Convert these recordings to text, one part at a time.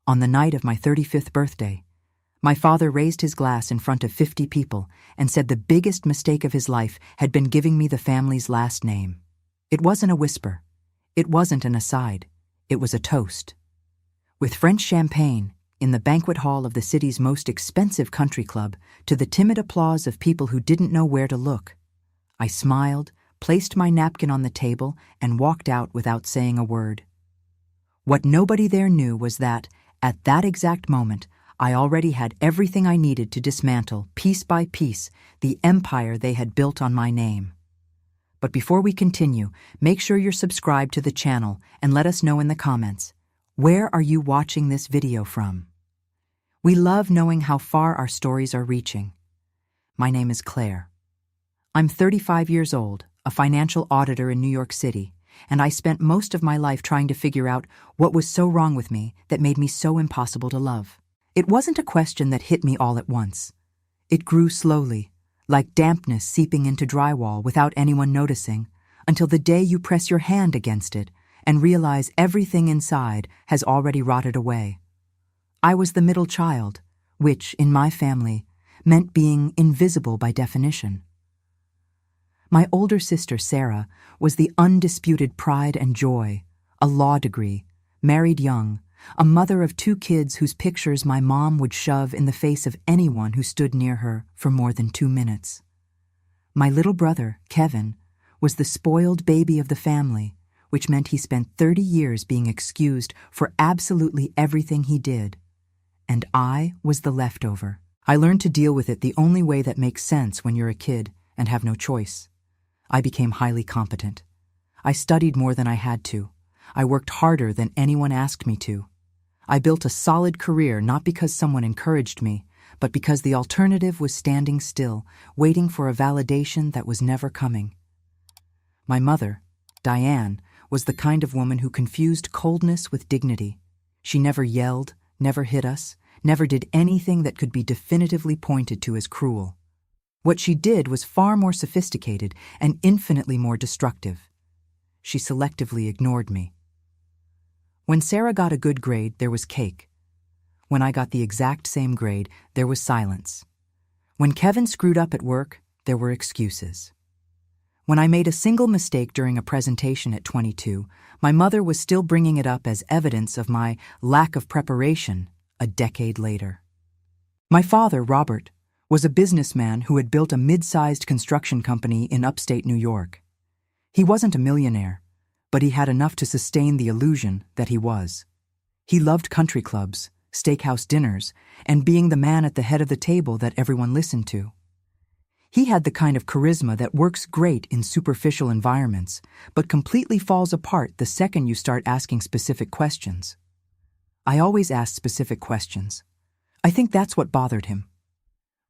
On the night of my 35th birthday, my father raised his glass in front of 50 people and said the biggest mistake of his life had been giving me the family's last name. It wasn't a whisper. It wasn't an aside. It was a toast. With French champagne, in the banquet hall of the city's most expensive country club, to the timid applause of people who didn't know where to look, I smiled, placed my napkin on the table, and walked out without saying a word. What nobody there knew was that, at that exact moment, I already had everything I needed to dismantle, piece by piece, the empire they had built on my name. But before we continue, make sure you're subscribed to the channel and let us know in the comments, where are you watching this video from? We love knowing how far our stories are reaching. My name is Claire. I'm 35 years old, a financial auditor in New York City, and I spent most of my life trying to figure out what was so wrong with me that made me so impossible to love. It wasn't a question that hit me all at once. It grew slowly, like dampness seeping into drywall without anyone noticing, until the day you press your hand against it and realize everything inside has already rotted away. I was the middle child, which, in my family, meant being invisible by definition. My older sister, Sarah, was the undisputed pride and joy, a law degree, married young, a mother of 2 kids whose pictures my mom would shove in the face of anyone who stood near her for more than 2 minutes. My little brother, Kevin, was the spoiled baby of the family, which meant he spent 30 years being excused for absolutely everything he did. And I was the leftover. I learned to deal with it the only way that makes sense when you're a kid and have no choice. I became highly competent. I studied more than I had to. I worked harder than anyone asked me to. I built a solid career not because someone encouraged me, but because the alternative was standing still, waiting for a validation that was never coming. My mother, Diane, was the kind of woman who confused coldness with dignity. She never yelled, never hit us, never did anything that could be definitively pointed to as cruel. What she did was far more sophisticated and infinitely more destructive. She selectively ignored me. When Sarah got a good grade, there was cake. When I got the exact same grade, there was silence. When Kevin screwed up at work, there were excuses. When I made a single mistake during a presentation at 22, my mother was still bringing it up as evidence of my lack of preparation a decade later. My father, Robert, was a businessman who had built a mid-sized construction company in upstate New York. He wasn't a millionaire, but he had enough to sustain the illusion that he was. He loved country clubs, steakhouse dinners, and being the man at the head of the table that everyone listened to. He had the kind of charisma that works great in superficial environments, but completely falls apart the second you start asking specific questions. I always asked specific questions. I think that's what bothered him.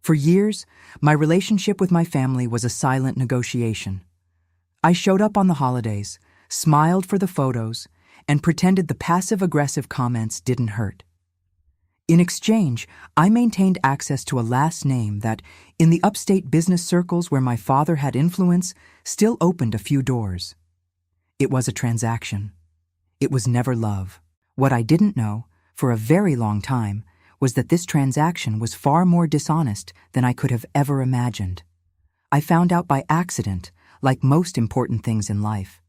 For years, my relationship with my family was a silent negotiation. I showed up on the holidays, smiled for the photos, and pretended the passive-aggressive comments didn't hurt. In exchange, I maintained access to a last name that, in the upstate business circles where my father had influence, still opened a few doors. It was a transaction. It was never love. What I didn't know, for a very long time, was that this transaction was far more dishonest than I could have ever imagined. I found out by accident, like most important things in life.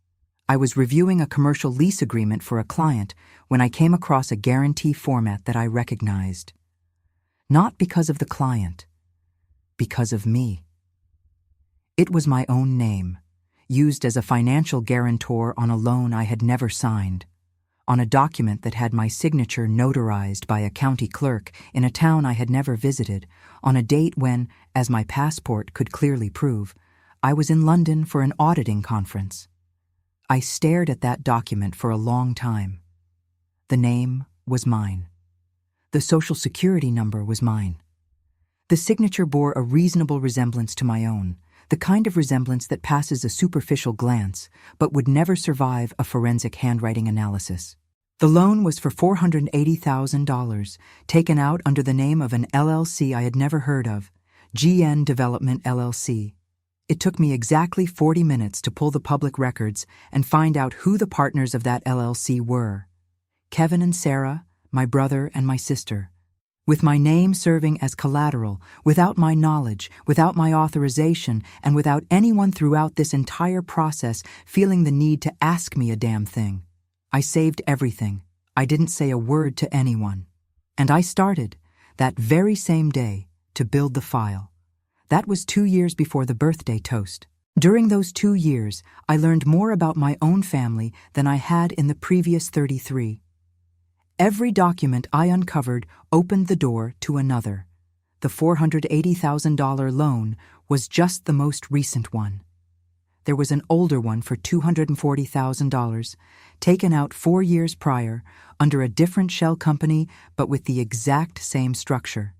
I was reviewing a commercial lease agreement for a client when I came across a guarantee format that I recognized. Not because of the client, because of me. It was my own name, used as a financial guarantor on a loan I had never signed, on a document that had my signature notarized by a county clerk in a town I had never visited, on a date when, as my passport could clearly prove, I was in London for an auditing conference. I stared at that document for a long time. The name was mine. The social security number was mine. The signature bore a reasonable resemblance to my own, the kind of resemblance that passes a superficial glance, but would never survive a forensic handwriting analysis. The loan was for $480,000, taken out under the name of an LLC I had never heard of, GN Development LLC. It took me exactly 40 minutes to pull the public records and find out who the partners of that LLC were. Kevin and Sarah, my brother, and my sister. With my name serving as collateral, without my knowledge, without my authorization, and without anyone throughout this entire process feeling the need to ask me a damn thing. I saved everything. I didn't say a word to anyone. And I started, that very same day, to build the file. That was 2 years before the birthday toast. During those 2 years, I learned more about my own family than I had in the previous 33. Every document I uncovered opened the door to another. The $480,000 loan was just the most recent one. There was an older one for $240,000, taken out 4 years prior, under a different shell company but with the exact same structure.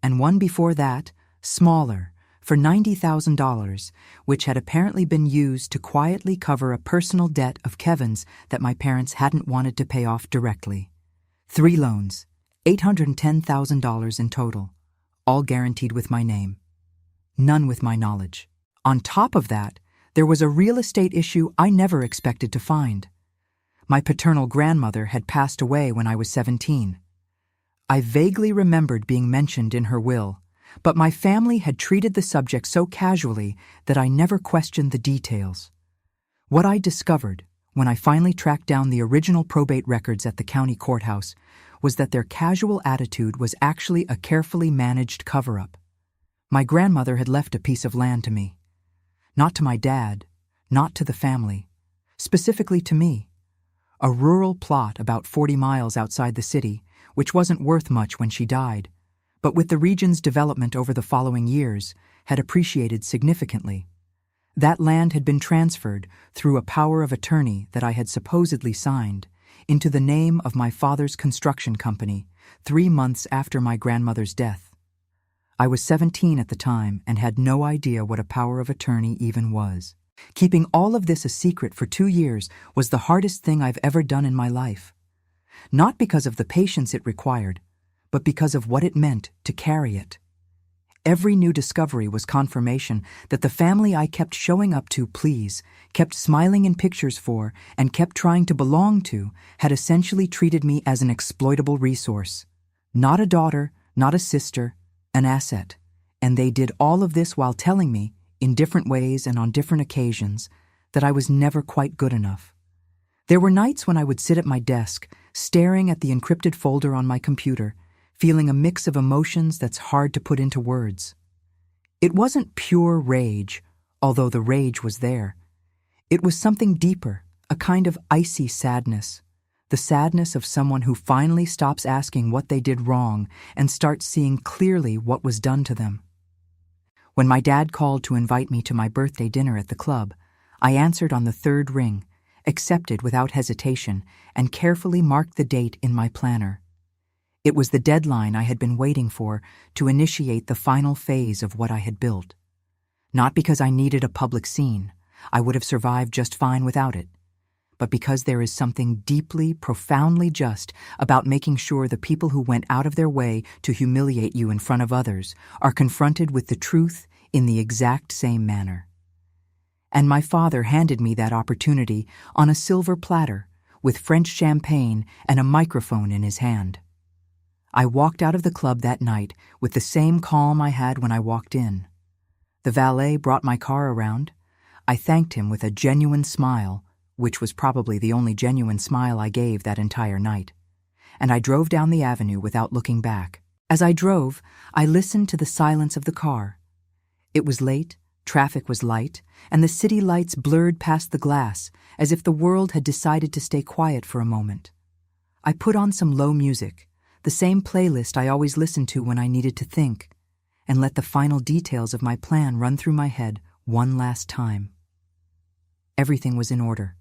And one before that, smaller, for $90,000, which had apparently been used to quietly cover a personal debt of Kevin's that my parents hadn't wanted to pay off directly. 3 loans, $810,000 in total, all guaranteed with my name. None with my knowledge. On top of that, there was a real estate issue I never expected to find. My paternal grandmother had passed away when I was 17. I vaguely remembered being mentioned in her will, but my family had treated the subject so casually that I never questioned the details. What I discovered, when I finally tracked down the original probate records at the county courthouse, was that their casual attitude was actually a carefully managed cover-up. My grandmother had left a piece of land to me. Not to my dad, not to the family, specifically to me. A rural plot about 40 miles outside the city, which wasn't worth much when she died, but with the region's development over the following years, had appreciated significantly. That land had been transferred, through a power of attorney that I had supposedly signed, into the name of my father's construction company 3 months after my grandmother's death. I was 17 at the time and had no idea what a power of attorney even was. Keeping all of this a secret for 2 years was the hardest thing I've ever done in my life. Not because of the patience it required, but because of what it meant to carry it. Every new discovery was confirmation that the family I kept showing up to please, kept smiling in pictures for, and kept trying to belong to, had essentially treated me as an exploitable resource. Not a daughter, not a sister, an asset. And they did all of this while telling me, in different ways and on different occasions, that I was never quite good enough. There were nights when I would sit at my desk, staring at the encrypted folder on my computer, feeling a mix of emotions that's hard to put into words. It wasn't pure rage, although the rage was there. It was something deeper, a kind of icy sadness, the sadness of someone who finally stops asking what they did wrong and starts seeing clearly what was done to them. When my dad called to invite me to my birthday dinner at the club, I answered on the 3rd ring, accepted without hesitation, and carefully marked the date in my planner. It was the deadline I had been waiting for to initiate the final phase of what I had built. Not because I needed a public scene, I would have survived just fine without it, but because there is something deeply, profoundly just about making sure the people who went out of their way to humiliate you in front of others are confronted with the truth in the exact same manner. And my father handed me that opportunity on a silver platter, with French champagne and a microphone in his hand. I walked out of the club that night with the same calm I had when I walked in. The valet brought my car around. I thanked him with a genuine smile, which was probably the only genuine smile I gave that entire night, and I drove down the avenue without looking back. As I drove, I listened to the silence of the car. It was late, traffic was light, and the city lights blurred past the glass, as if the world had decided to stay quiet for a moment. I put on some low music, the same playlist I always listened to when I needed to think, and let the final details of my plan run through my head one last time. Everything was in order.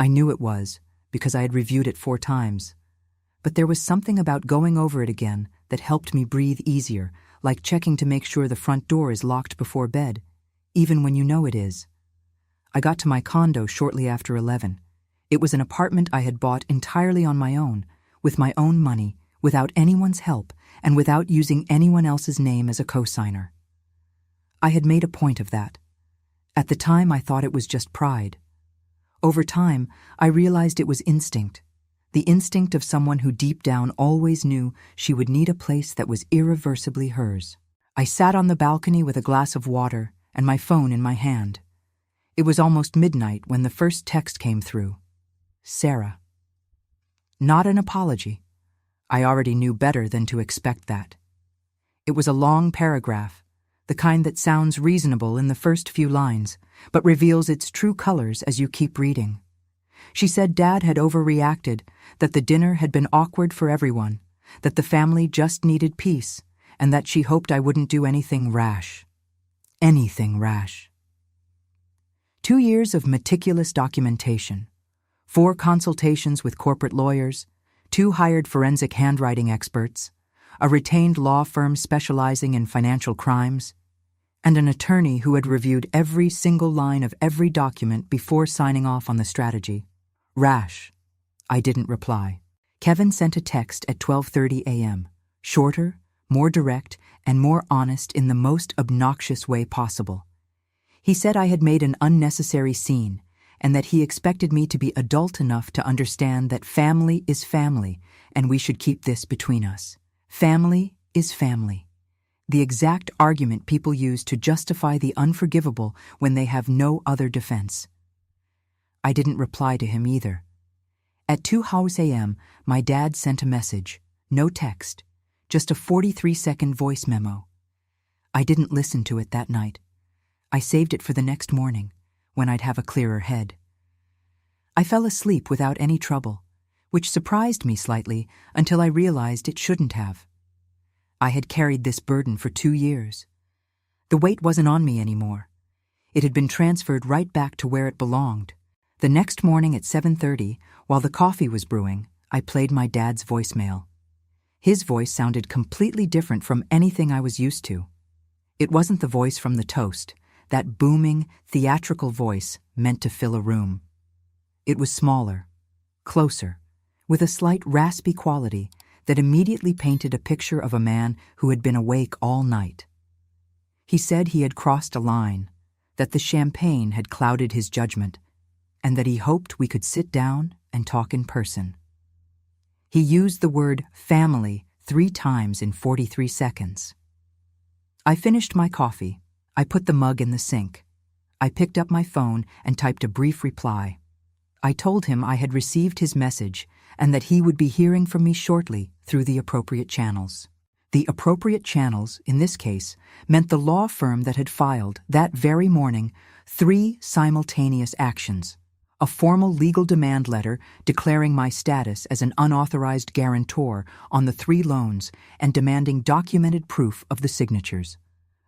I knew it was, because I had reviewed it 4 times, but there was something about going over it again that helped me breathe easier, like checking to make sure the front door is locked before bed, even when you know it is. I got to my condo shortly after 11. It was an apartment I had bought entirely on my own, with my own money, without anyone's help, and without using anyone else's name as a co-signer. I had made a point of that. At the time, I thought it was just pride. Over time, I realized it was instinct, the instinct of someone who deep down always knew she would need a place that was irreversibly hers. I sat on the balcony with a glass of water and my phone in my hand. It was almost midnight when the first text came through. Sarah. Not an apology. I already knew better than to expect that. It was a long paragraph, the kind that sounds reasonable in the first few lines, but reveals its true colors as you keep reading. She said Dad had overreacted, that the dinner had been awkward for everyone, that the family just needed peace, and that she hoped I wouldn't do anything rash. Anything rash. 2 years of meticulous documentation, 4 consultations with corporate lawyers, 2 hired forensic handwriting experts, a retained law firm specializing in financial crimes, and an attorney who had reviewed every single line of every document before signing off on the strategy. Rash. I didn't reply. Kevin sent a text at 12:30 a.m., shorter, more direct, and more honest in the most obnoxious way possible. He said I had made an unnecessary scene, and that he expected me to be adult enough to understand that family is family, and we should keep this between us. Family is family. The exact argument people use to justify the unforgivable when they have no other defense. I didn't reply to him either. At 2 a.m., my dad sent a message, no text, just a 43-second voice memo. I didn't listen to it that night. I saved it for the next morning, when I'd have a clearer head. I fell asleep without any trouble, which surprised me slightly until I realized it shouldn't have. I had carried this burden for 2 years. The weight wasn't on me anymore. It had been transferred right back to where it belonged. The next morning at 7:30, while the coffee was brewing, I played my dad's voicemail. His voice sounded completely different from anything I was used to. It wasn't the voice from the toast, that booming, theatrical voice meant to fill a room. It was smaller, closer, with a slight raspy quality that immediately painted a picture of a man who had been awake all night. He said he had crossed a line, that the champagne had clouded his judgment, and that he hoped we could sit down and talk in person. He used the word family 3 times in 43 seconds. I finished my coffee. I put the mug in the sink. I picked up my phone and typed a brief reply. I told him I had received his message and that he would be hearing from me shortly through the appropriate channels. The appropriate channels, in this case, meant the law firm that had filed, that very morning, 3 simultaneous actions. A formal legal demand letter declaring my status as an unauthorized guarantor on the 3 loans and demanding documented proof of the signatures.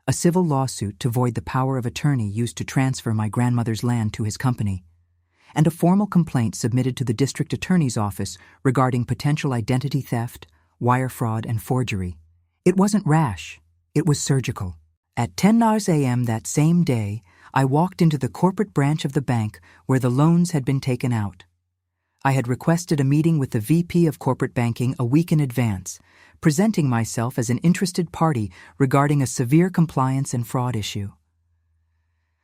A civil lawsuit to void the power of attorney used to transfer my grandmother's land to his company, and a formal complaint submitted to the district attorney's office regarding potential identity theft, wire fraud, and forgery. It wasn't rash. It was surgical. At 10 a.m. that same day, I walked into the corporate branch of the bank where the loans had been taken out. I had requested a meeting with the VP of corporate banking a week in advance, presenting myself as an interested party regarding a severe compliance and fraud issue.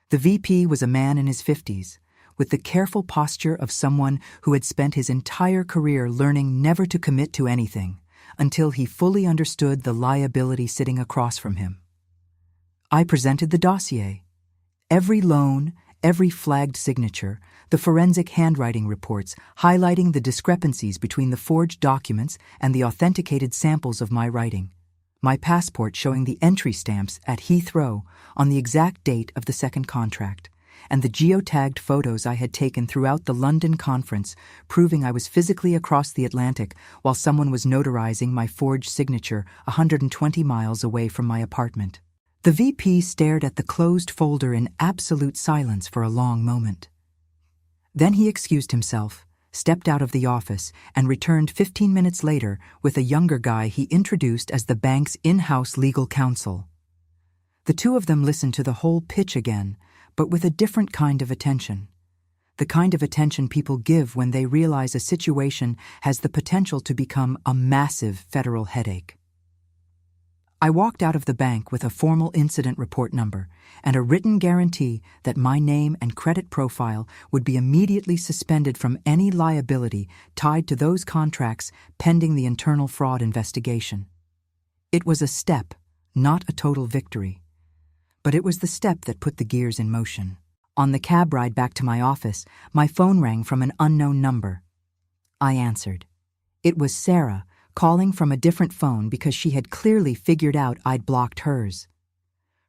The VP was a man in his 50s, with the careful posture of someone who had spent his entire career learning never to commit to anything until he fully understood the liability sitting across from him. I presented the dossier. Every loan, every flagged signature, the forensic handwriting reports highlighting the discrepancies between the forged documents and the authenticated samples of my writing. My passport showing the entry stamps at Heathrow on the exact date of the second contract, and the geotagged photos I had taken throughout the London conference proving I was physically across the Atlantic while someone was notarizing my forged signature 120 miles away from my apartment. The VP stared at the closed folder in absolute silence for a long moment. Then he excused himself, stepped out of the office, and returned 15 minutes later with a younger guy he introduced as the bank's in-house legal counsel. The 2 of them listened to the whole pitch again, but with a different kind of attention. The kind of attention people give when they realize a situation has the potential to become a massive federal headache. I walked out of the bank with a formal incident report number and a written guarantee that my name and credit profile would be immediately suspended from any liability tied to those contracts pending the internal fraud investigation. It was a step, not a total victory. But it was the step that put the gears in motion. On the cab ride back to my office, my phone rang from an unknown number. I answered. It was Sarah, calling from a different phone because she had clearly figured out I'd blocked hers.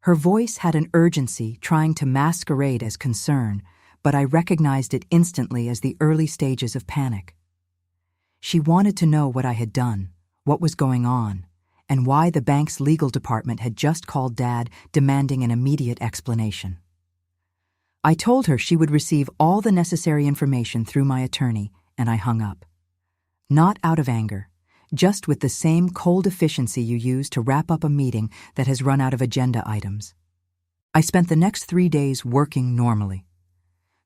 Her voice had an urgency trying to masquerade as concern, but I recognized it instantly as the early stages of panic. She wanted to know what I had done, what was going on, and why the bank's legal department had just called Dad demanding an immediate explanation. I told her she would receive all the necessary information through my attorney, and I hung up. Not out of anger, just with the same cold efficiency you use to wrap up a meeting that has run out of agenda items. I spent the next 3 days working normally.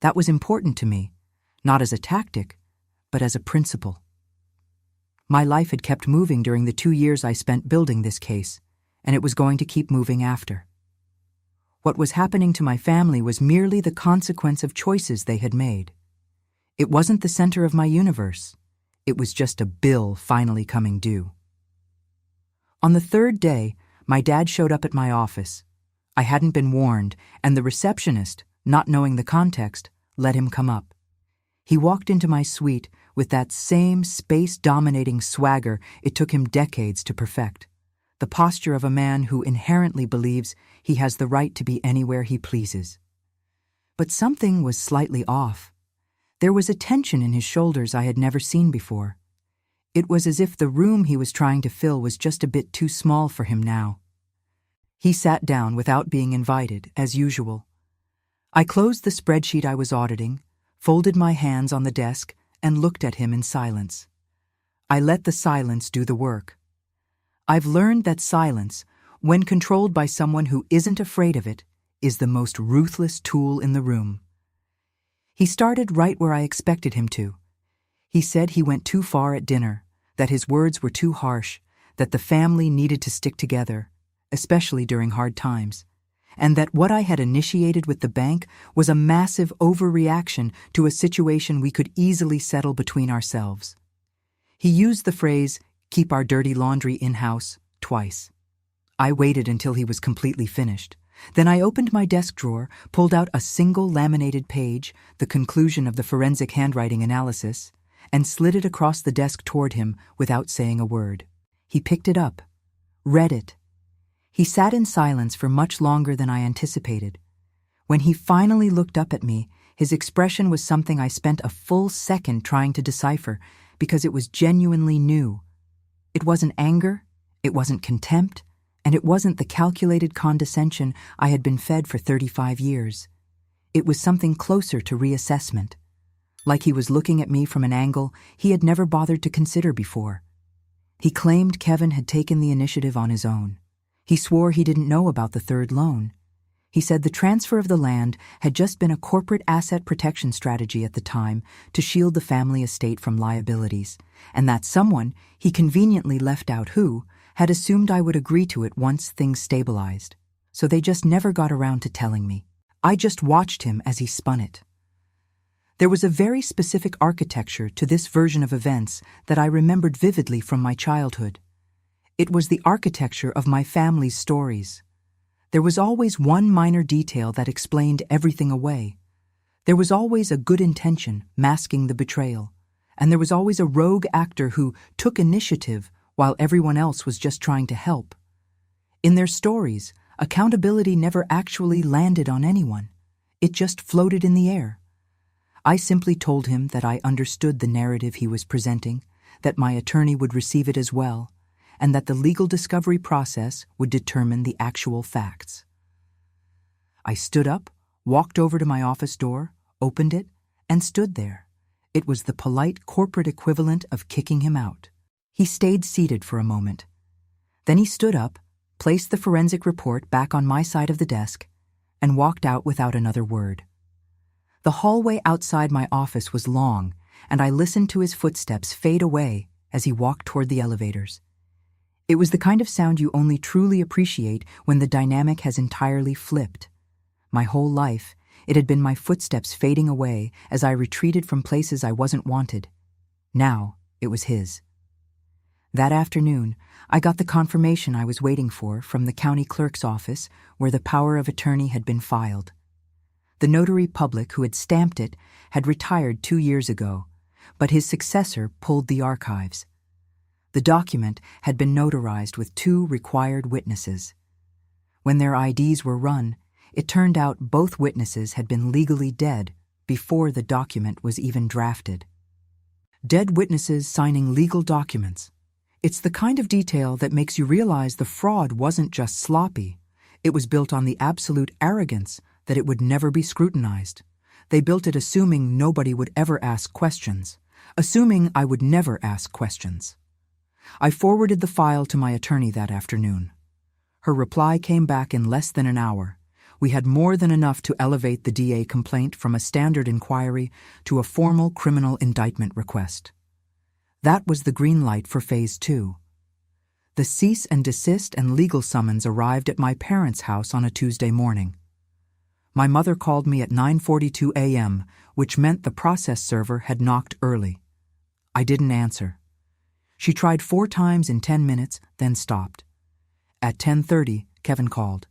That was important to me, not as a tactic, but as a principle. My life had kept moving during the 2 years I spent building this case, and it was going to keep moving after. What was happening to my family was merely the consequence of choices they had made. It wasn't the center of my universe. It was just a bill finally coming due. On the 3rd day, my dad showed up at my office. I hadn't been warned, and the receptionist, not knowing the context, let him come up. He walked into my suite with that same space-dominating swagger it took him decades to perfect, the posture of a man who inherently believes he has the right to be anywhere he pleases. But something was slightly off. There was a tension in his shoulders I had never seen before. It was as if the room he was trying to fill was just a bit too small for him now. He sat down without being invited, as usual. I closed the spreadsheet I was auditing, folded my hands on the desk, and looked at him in silence. I let the silence do the work. I've learned that silence, when controlled by someone who isn't afraid of it, is the most ruthless tool in the room. He started right where I expected him to. He said he went too far at dinner, that his words were too harsh, that the family needed to stick together, especially during hard times, and that what I had initiated with the bank was a massive overreaction to a situation we could easily settle between ourselves. He used the phrase, "keep our dirty laundry in-house," twice. I waited until he was completely finished. Then I opened my desk drawer, pulled out a single laminated page, the conclusion of the forensic handwriting analysis, and slid it across the desk toward him without saying a word. He picked it up, read it. He sat in silence for much longer than I anticipated. When he finally looked up at me, his expression was something I spent a full second trying to decipher because it was genuinely new. It wasn't anger, it wasn't contempt, and it wasn't the calculated condescension I had been fed for 35 years. It was something closer to reassessment, like he was looking at me from an angle he had never bothered to consider before. He claimed Kevin had taken the initiative on his own. He swore he didn't know about the 3rd loan. He said the transfer of the land had just been a corporate asset protection strategy at the time to shield the family estate from liabilities, and that someone he conveniently left out who had assumed I would agree to it once things stabilized, so they just never got around to telling me. I just watched him as he spun it. There was a very specific architecture to this version of events that I remembered vividly from my childhood. It was the architecture of my family's stories. There was always one minor detail that explained everything away. There was always a good intention masking the betrayal, and there was always a rogue actor who took initiative while everyone else was just trying to help. In their stories, accountability never actually landed on anyone. It just floated in the air. I simply told him that I understood the narrative he was presenting, that my attorney would receive it as well, and that the legal discovery process would determine the actual facts. I stood up, walked over to my office door, opened it, and stood there. It was the polite corporate equivalent of kicking him out. He stayed seated for a moment. Then he stood up, placed the forensic report back on my side of the desk, and walked out without another word. The hallway outside my office was long, and I listened to his footsteps fade away as he walked toward the elevators. It was the kind of sound you only truly appreciate when the dynamic has entirely flipped. My whole life, it had been my footsteps fading away as I retreated from places I wasn't wanted. Now, it was his. That afternoon, I got the confirmation I was waiting for from the county clerk's office where the power of attorney had been filed. The notary public who had stamped it had retired 2 years ago, but his successor pulled the archives. The document had been notarized with 2 required witnesses. When their IDs were run, it turned out both witnesses had been legally dead before the document was even drafted. Dead witnesses signing legal documents. It's the kind of detail that makes you realize the fraud wasn't just sloppy. It was built on the absolute arrogance that it would never be scrutinized. They built it assuming nobody would ever ask questions, assuming I would never ask questions. I forwarded the file to my attorney that afternoon. Her reply came back in less than an hour. We had more than enough to elevate the DA complaint from a standard inquiry to a formal criminal indictment request. That was the green light for Phase 2. The cease and desist and legal summons arrived at my parents' house on a Tuesday morning. My mother called me at 9:42 a.m., which meant the process server had knocked early. I didn't answer. She tried 4 times in 10 minutes, then stopped. At 10:30, Kevin called.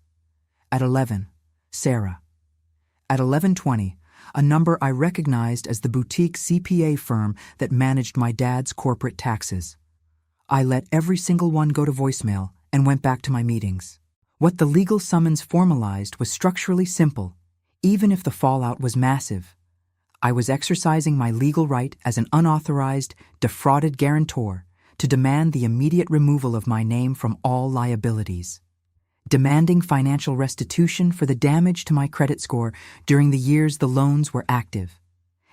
At 11, Sarah. At 11:20, a number I recognized as the boutique CPA firm that managed my dad's corporate taxes. I let every single one go to voicemail and went back to my meetings. What the legal summons formalized was structurally simple, even if the fallout was massive. I was exercising my legal right as an unauthorized, defrauded guarantor to demand the immediate removal of my name from all liabilities, demanding financial restitution for the damage to my credit score during the years the loans were active,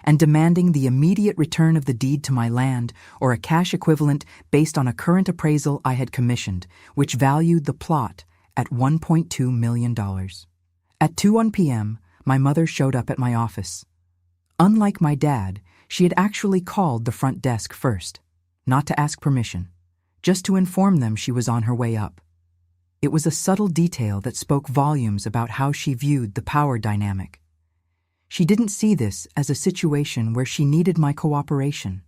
and demanding the immediate return of the deed to my land or a cash equivalent based on a current appraisal I had commissioned, which valued the plot at $1.2 million. At 2:01 p.m., my mother showed up at my office. Unlike my dad, she had actually called the front desk first, not to ask permission, just to inform them she was on her way up. It was a subtle detail that spoke volumes about how she viewed the power dynamic. She didn't see this as a situation where she needed my cooperation.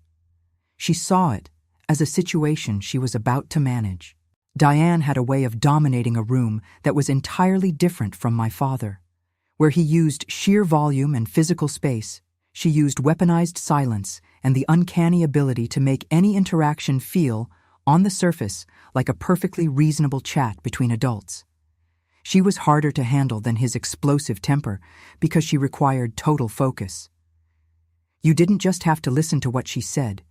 She saw it as a situation she was about to manage. Diane had a way of dominating a room that was entirely different from my father. Where he used sheer volume and physical space, she used weaponized silence and the uncanny ability to make any interaction feel, on the surface, like a perfectly reasonable chat between adults. She was harder to handle than his explosive temper because she required total focus. You didn't just have to listen to what she said,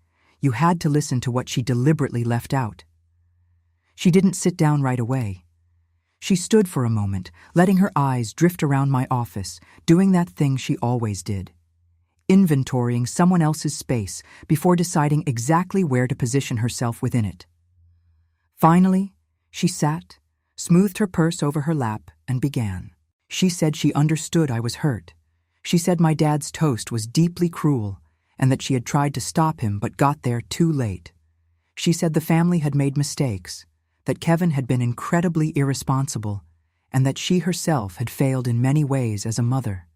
you had to listen to what she deliberately left out. She didn't sit down right away. She stood for a moment, letting her eyes drift around my office, doing that thing she always did, inventorying someone else's space before deciding exactly where to position herself within it. Finally, she sat, smoothed her purse over her lap, and began. She said she understood I was hurt. She said my dad's toast was deeply cruel and that she had tried to stop him but got there too late. She said the family had made mistakes, that Kevin had been incredibly irresponsible, and that she herself had failed in many ways as a mother.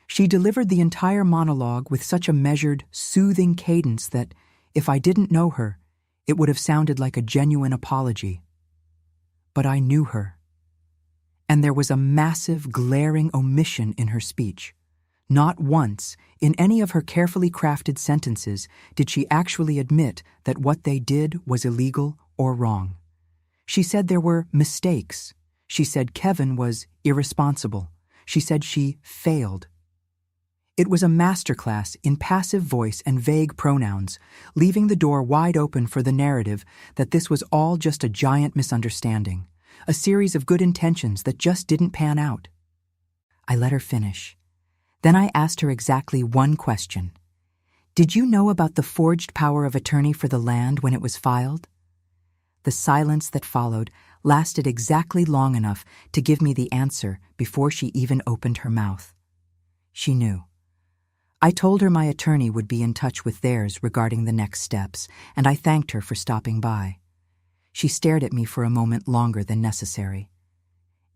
She delivered the entire monologue with such a measured, soothing cadence that, if I didn't know her, it would have sounded like a genuine apology. But I knew her. And there was a massive, glaring omission in her speech. Not once, in any of her carefully crafted sentences, did she actually admit that what they did was illegal or wrong. She said there were mistakes. She said Kevin was irresponsible. She said she failed. It was a masterclass in passive voice and vague pronouns, leaving the door wide open for the narrative that this was all just a giant misunderstanding, a series of good intentions that just didn't pan out. I let her finish. Then I asked her exactly one question. Did you know about the forged power of attorney for the land when it was filed? The silence that followed lasted exactly long enough to give me the answer before she even opened her mouth. She knew. I told her my attorney would be in touch with theirs regarding the next steps, and I thanked her for stopping by. She stared at me for a moment longer than necessary.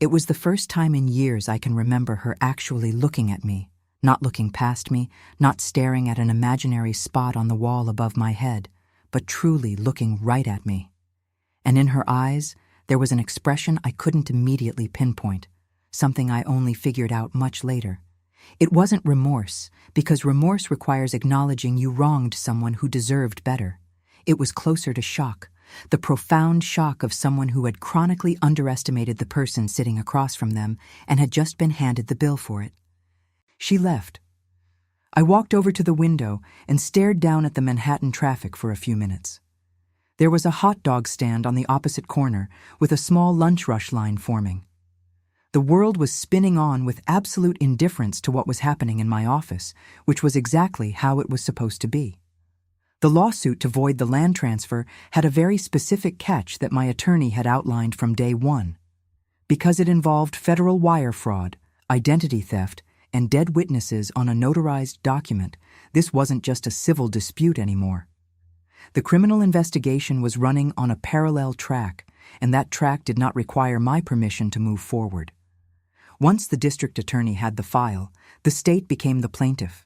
It was the first time in years I can remember her actually looking at me, not looking past me, not staring at an imaginary spot on the wall above my head, but truly looking right at me. And in her eyes, there was an expression I couldn't immediately pinpoint, something I only figured out much later. It wasn't remorse, because remorse requires acknowledging you wronged someone who deserved better. It was closer to shock, the profound shock of someone who had chronically underestimated the person sitting across from them and had just been handed the bill for it. She left. I walked over to the window and stared down at the Manhattan traffic for a few minutes. There was a hot dog stand on the opposite corner with a small lunch rush line forming. The world was spinning on with absolute indifference to what was happening in my office, which was exactly how it was supposed to be. The lawsuit to void the land transfer had a very specific catch that my attorney had outlined from day one. Because it involved federal wire fraud, identity theft, and dead witnesses on a notarized document, this wasn't just a civil dispute anymore. The criminal investigation was running on a parallel track, and that track did not require my permission to move forward. Once the district attorney had the file, the state became the plaintiff.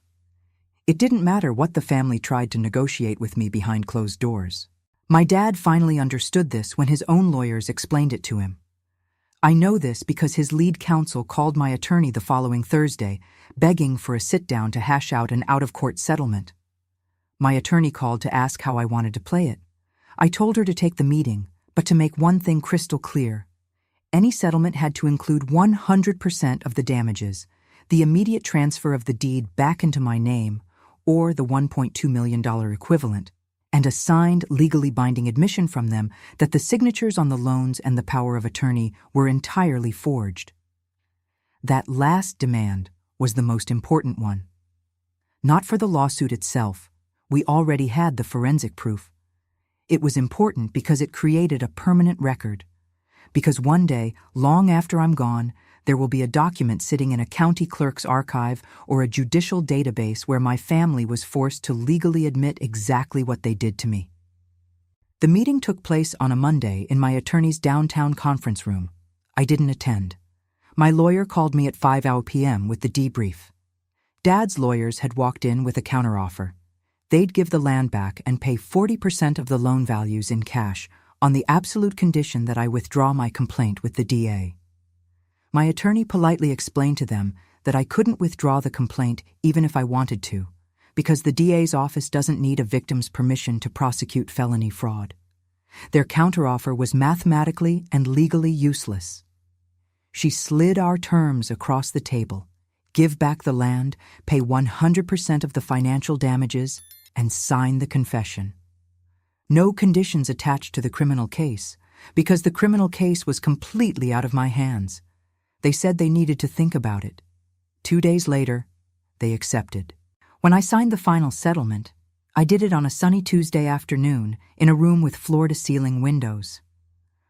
It didn't matter what the family tried to negotiate with me behind closed doors. My dad finally understood this when his own lawyers explained it to him. I know this because his lead counsel called my attorney the following Thursday, begging for a sit-down to hash out an out-of-court settlement. My attorney called to ask how I wanted to play it. I told her to take the meeting, but to make one thing crystal clear. Any settlement had to include 100% of the damages, the immediate transfer of the deed back into my name, or the $1.2 million equivalent, and a signed, legally binding admission from them that the signatures on the loans and the power of attorney were entirely forged. That last demand was the most important one. Not for the lawsuit itself. We already had the forensic proof. It was important because it created a permanent record. Because one day, long after I'm gone, there will be a document sitting in a county clerk's archive or a judicial database where my family was forced to legally admit exactly what they did to me. The meeting took place on a Monday in my attorney's downtown conference room. I didn't attend. My lawyer called me at 5 p.m. with the debrief. Dad's lawyers had walked in with a counteroffer. They'd give the land back and pay 40% of the loan values in cash on the absolute condition that I withdraw my complaint with the DA. My attorney politely explained to them that I couldn't withdraw the complaint even if I wanted to, because the DA's office doesn't need a victim's permission to prosecute felony fraud. Their counteroffer was mathematically and legally useless. She slid our terms across the table: give back the land, pay 100% of the financial damages, and sign the confession. No conditions attached to the criminal case, because the criminal case was completely out of my hands. They said they needed to think about it. 2 days later, they accepted. When I signed the final settlement, I did it on a sunny Tuesday afternoon in a room with floor-to-ceiling windows.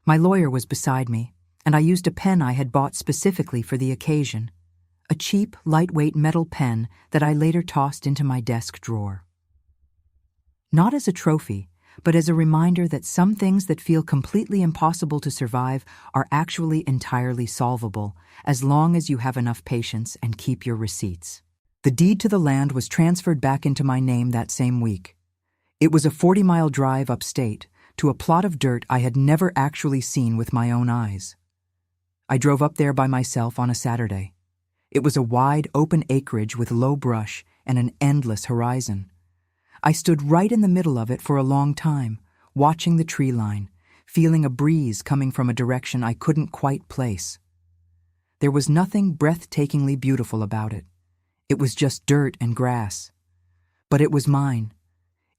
My lawyer was beside me, and I used a pen I had bought specifically for the occasion, a cheap, lightweight metal pen that I later tossed into my desk drawer. Not as a trophy, but as a reminder that some things that feel completely impossible to survive are actually entirely solvable, as long as you have enough patience and keep your receipts. The deed to the land was transferred back into my name that same week. It was a 40-mile drive upstate to a plot of dirt I had never actually seen with my own eyes. I drove up there by myself on a Saturday. It was a wide, open acreage with low brush and an endless horizon. I stood right in the middle of it for a long time, watching the tree line, feeling a breeze coming from a direction I couldn't quite place. There was nothing breathtakingly beautiful about it. It was just dirt and grass. But it was mine.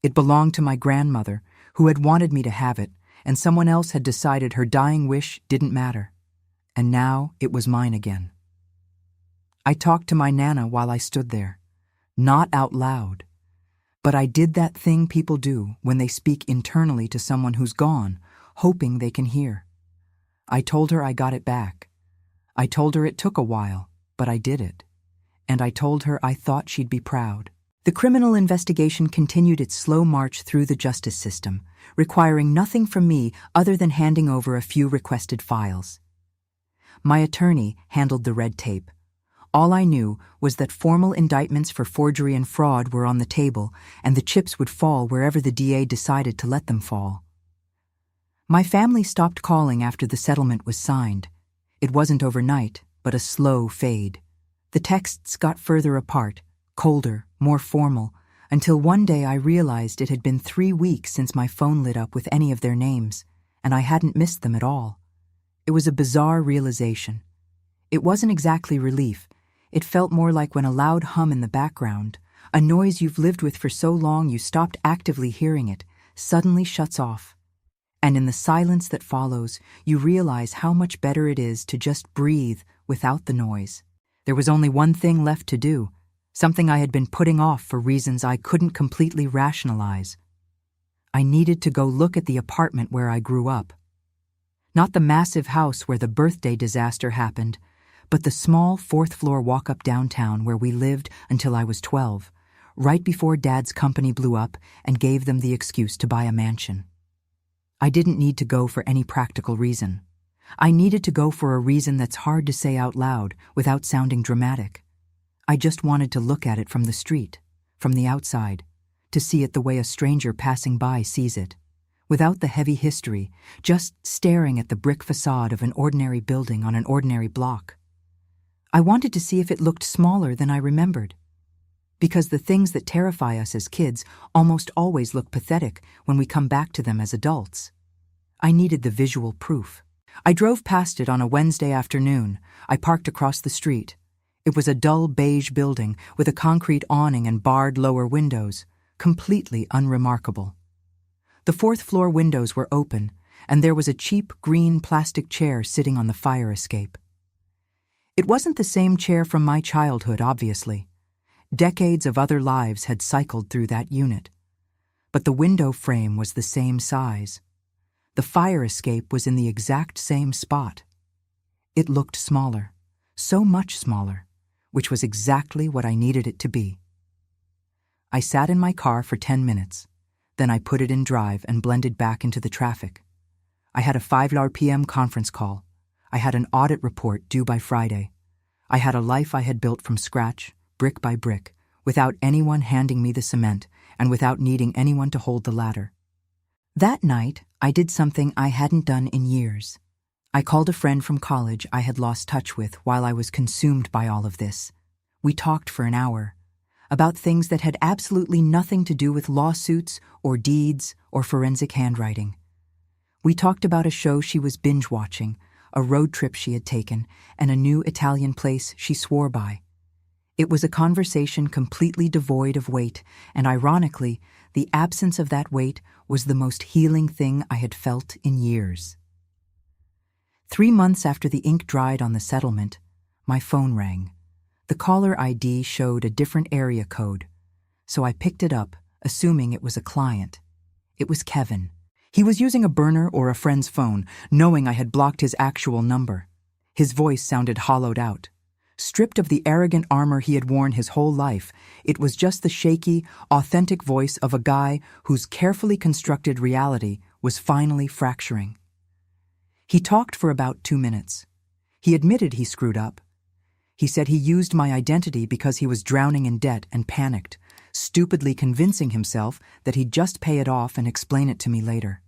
It belonged to my grandmother, who had wanted me to have it, and someone else had decided her dying wish didn't matter. And now it was mine again. I talked to my Nana while I stood there, not out loud. But I did that thing people do when they speak internally to someone who's gone, hoping they can hear. I told her I got it back. I told her it took a while, but I did it. And I told her I thought she'd be proud. The criminal investigation continued its slow march through the justice system, requiring nothing from me other than handing over a few requested files. My attorney handled the red tape. All I knew was that formal indictments for forgery and fraud were on the table, and the chips would fall wherever the DA decided to let them fall. My family stopped calling after the settlement was signed. It wasn't overnight, but a slow fade. The texts got further apart, colder, more formal, until one day I realized it had been 3 weeks since my phone lit up with any of their names, and I hadn't missed them at all. It was a bizarre realization. It wasn't exactly relief. It felt more like when a loud hum in the background, a noise you've lived with for so long you stopped actively hearing it, suddenly shuts off. And in the silence that follows, you realize how much better it is to just breathe without the noise. There was only one thing left to do, something I had been putting off for reasons I couldn't completely rationalize. I needed to go look at the apartment where I grew up. Not the massive house where the birthday disaster happened, but the small 4th-floor walk-up downtown where we lived until I was 12, right before Dad's company blew up and gave them the excuse to buy a mansion. I didn't need to go for any practical reason. I needed to go for a reason that's hard to say out loud without sounding dramatic. I just wanted to look at it from the street, from the outside, to see it the way a stranger passing by sees it, without the heavy history, just staring at the brick facade of an ordinary building on an ordinary block. I wanted to see if it looked smaller than I remembered, because the things that terrify us as kids almost always look pathetic when we come back to them as adults. I needed the visual proof. I drove past it on a Wednesday afternoon. I parked across the street. It was a dull beige building with a concrete awning and barred lower windows, completely unremarkable. The 4th-floor windows were open, and there was a cheap green plastic chair sitting on the fire escape. It wasn't the same chair from my childhood, obviously. Decades of other lives had cycled through that unit. But the window frame was the same size. The fire escape was in the exact same spot. It looked smaller, so much smaller, which was exactly what I needed it to be. I sat in my car for 10 minutes. Then I put it in drive and blended back into the traffic. I had a 5 p.m. conference call. I had an audit report due by Friday. I had a life I had built from scratch, brick by brick, without anyone handing me the cement and without needing anyone to hold the ladder. That night, I did something I hadn't done in years. I called a friend from college I had lost touch with while I was consumed by all of this. We talked for an hour about things that had absolutely nothing to do with lawsuits or deeds or forensic handwriting. We talked about a show she was binge-watching, a road trip she had taken, and a new Italian place she swore by. It was a conversation completely devoid of weight, and ironically, the absence of that weight was the most healing thing I had felt in years. 3 months after the ink dried on the settlement, my phone rang. The caller ID showed a different area code, so I picked it up, assuming it was a client. It was Kevin. He was using a burner or a friend's phone, knowing I had blocked his actual number. His voice sounded hollowed out. Stripped of the arrogant armor he had worn his whole life, it was just the shaky, authentic voice of a guy whose carefully constructed reality was finally fracturing. He talked for about 2 minutes. He admitted he screwed up. He said he used my identity because he was drowning in debt and panicked, stupidly convincing himself that he'd just pay it off and explain it to me later.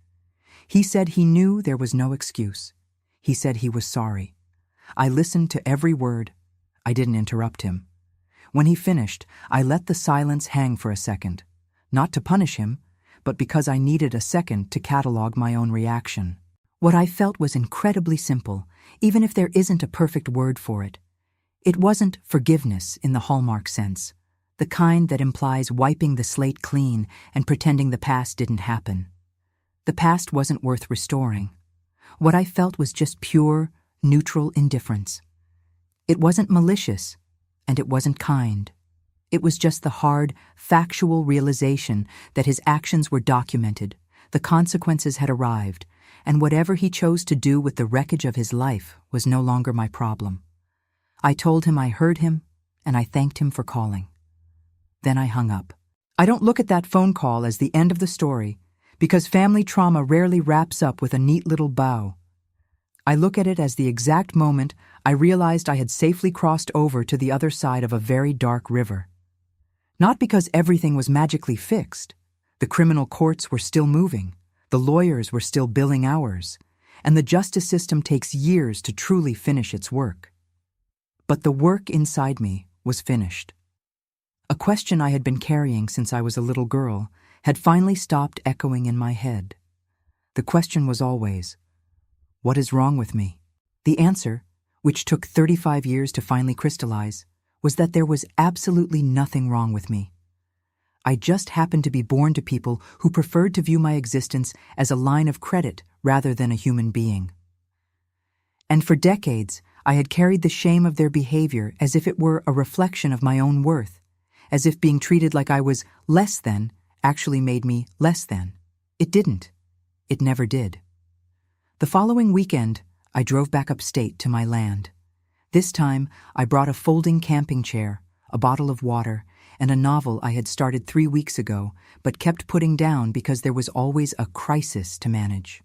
He said he knew there was no excuse. He said he was sorry. I listened to every word. I didn't interrupt him. When he finished, I let the silence hang for a second, not to punish him, but because I needed a second to catalog my own reaction. What I felt was incredibly simple, even if there isn't a perfect word for it. It wasn't forgiveness in the Hallmark sense, the kind that implies wiping the slate clean and pretending the past didn't happen. The past wasn't worth restoring. What I felt was just pure, neutral indifference. It wasn't malicious, and it wasn't kind. It was just the hard, factual realization that his actions were documented, the consequences had arrived, and whatever he chose to do with the wreckage of his life was no longer my problem. I told him I heard him, and I thanked him for calling. Then I hung up. I don't look at that phone call as the end of the story, because family trauma rarely wraps up with a neat little bow. I look at it as the exact moment I realized I had safely crossed over to the other side of a very dark river. Not because everything was magically fixed. The criminal courts were still moving, the lawyers were still billing hours, and the justice system takes years to truly finish its work. But the work inside me was finished. A question I had been carrying since I was a little girl had finally stopped echoing in my head. The question was always, what is wrong with me? The answer, which took 35 years to finally crystallize, was that there was absolutely nothing wrong with me. I just happened to be born to people who preferred to view my existence as a line of credit rather than a human being. And for decades, I had carried the shame of their behavior as if it were a reflection of my own worth, as if being treated like I was less than actually made me less than. It didn't. It never did. The following weekend, I drove back upstate to my land. This time, I brought a folding camping chair, a bottle of water, and a novel I had started 3 weeks ago, but kept putting down because there was always a crisis to manage.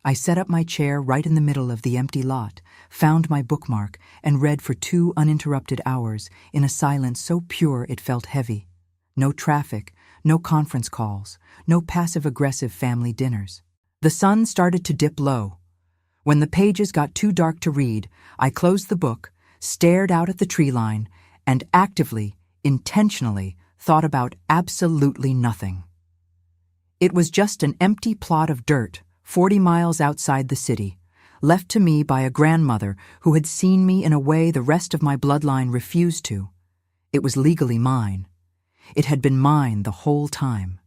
I set up my chair right in the middle of the empty lot, found my bookmark, and read for 2 uninterrupted hours in a silence so pure it felt heavy. No traffic, no conference calls, no passive-aggressive family dinners. The sun started to dip low. When the pages got too dark to read, I closed the book, stared out at the tree line, and actively, intentionally, thought about absolutely nothing. It was just an empty plot of dirt 40 miles outside the city, left to me by a grandmother who had seen me in a way the rest of my bloodline refused to. It was legally mine. It had been mine the whole time.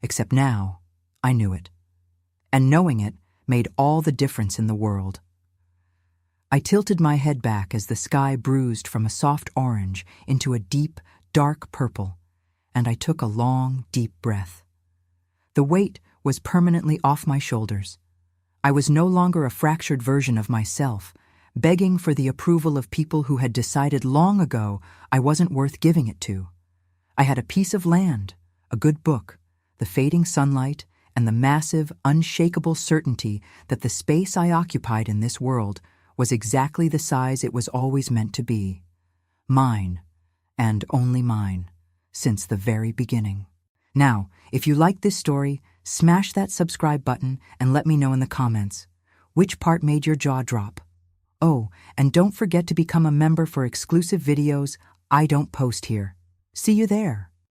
Except now, I knew it. And knowing it made all the difference in the world. I tilted my head back as the sky bruised from a soft orange into a deep, dark purple, and I took a long, deep breath. The weight was permanently off my shoulders. I was no longer a fractured version of myself, begging for the approval of people who had decided long ago I wasn't worth giving it to. I had a piece of land, a good book, the fading sunlight, and the massive, unshakable certainty that the space I occupied in this world was exactly the size it was always meant to be. Mine, and only mine, since the very beginning. Now, if you like this story, smash that subscribe button and let me know in the comments. Which part made your jaw drop? Oh, and don't forget to become a member for exclusive videos I don't post here. See you there.